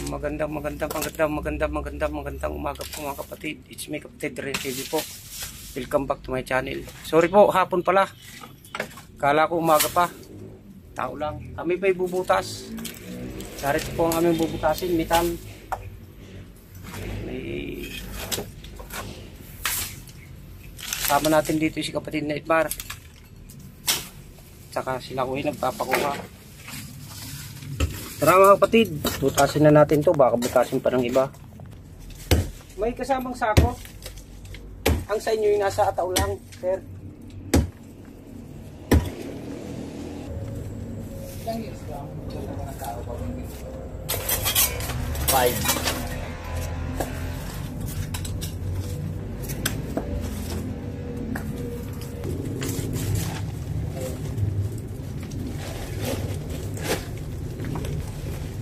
Magandang umaga po mga kapatid. It's me, Kapatid Ren TV po. Welcome back to my channel. Sorry po, hapon pala. Kala ko umaga pa. Tao lang. Kami pa ibubutas. Sarito po ang aming bubutasin. Metal. May sama natin dito si kapatid na Itbar. Tsaka sila ko nagpapakuha. Tara mga kapatid, butasin na natin to, baka butasin pa ng iba. May kasamang sako. Ang sa inyo yung nasa ataw lang, sir. Ilang years lang? Five.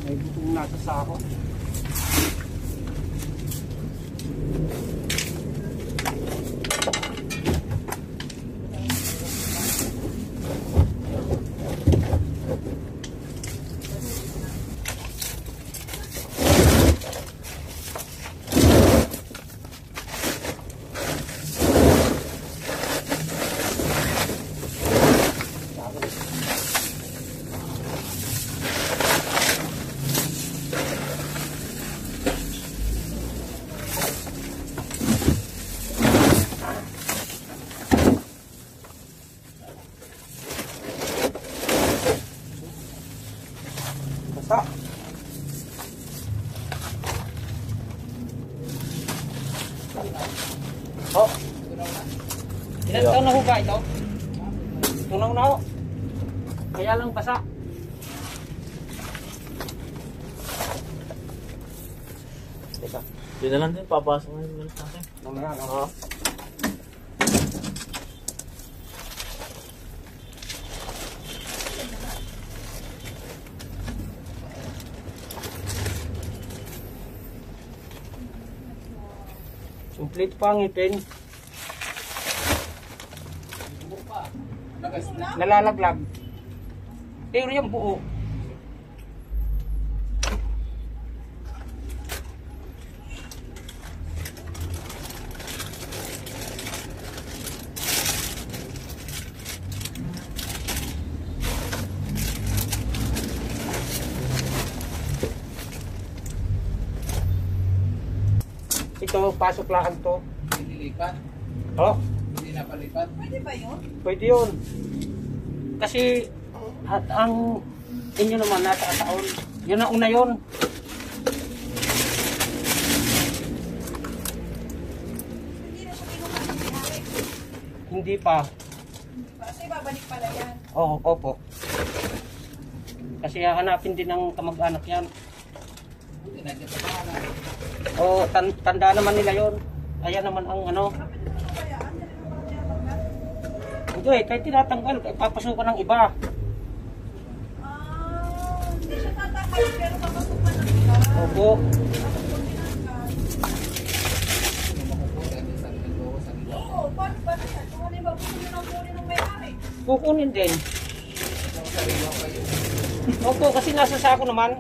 May butong nasa sako. Basta. Oh. Ilan taon na ho ba ito? Tunaw na ho. Kaya lang basa. Teka. Yun na lang din, papasok na yun sa akin. Mamaya na. Oo. Complete pa ang ngipin. Nalalaglag. Pero yung buo. Ito, pasok lang to. Hindi lipat? Oh, Hindi napalipat? Pwede ba yun? pwede yun. Kasi ang inyo naman nasa taon. Yun ang una yun. Hindi na siya kinuha ng may-ari. Hindi pa. Kasi babalik pala yan. Oo, opo. Kasi hahanapin din ng kamag-anak yan. Hindi na dyan pa na. O, tanda naman nila yon. Ayan naman ang ano. Kapit mo na kaya, ang dali mo pala tinatanggal. Hindi, kahit tinatanggal, papasukan ng iba. Hindi siya tatanggal, pero papasukan ng iba. Opo. Tapos kung tinanggal. Hindi makukuha din sa linggo ko sa linggo. Oo, paano ba na yan? Kung ano yung gusto nyo ng kunin ng may-ari. Kukunin din. Yung sarili ko kayo. Opo, kasi nasa sako naman.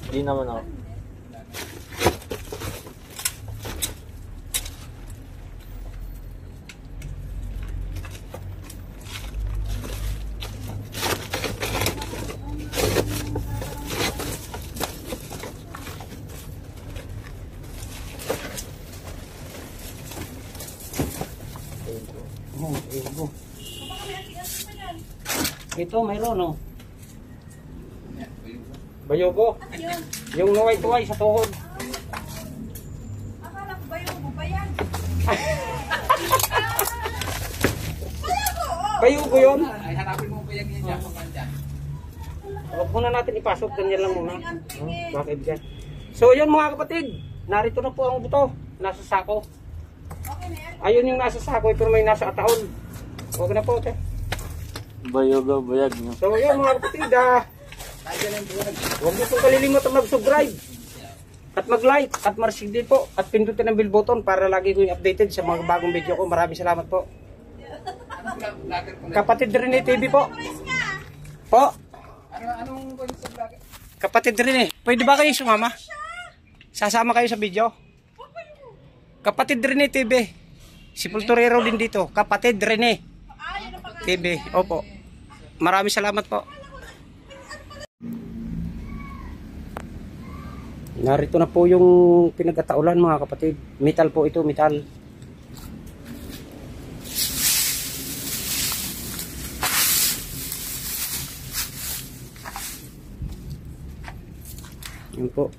Hindi naman ako. Ito, mayroon, no? Bayogo. Ano yun? Yung naway-tuway sa tuhod. Akala ko ba yung bubay yan. Kayo po yun? Ay, hanapin mo po yung yan kung nandyan. Huwag muna natin ipasok, ganyan lang muna. Bakit yan? So yun mga kapatid, narito na po ang buto. Nasa sako. Okay na yan. Ayun yung nasa sako, ito may nasa ataon. Okay na po, okay. Bayoga, bayag nyo. So yun mga kapatid, huwag niyo pong kalilimutan mag-subscribe at mag-like at ma-share din po at pindutin ang bell button para lagi ko yung updated sa mga bagong video ko. Maraming salamat po. Vlogger po na. Kapatid Rene TV po. Po, Anong po sa vlogger? kapatid Rene, pwede ba kayo sumama? Sasama kayo sa video? Kapatid Rene TV. Si Pulturero din dito. Kapatid Rene TV. Opo. Maraming salamat po. Narito na po yung pinagkataulan mga kapatid. Metal po ito, metal. Yun po.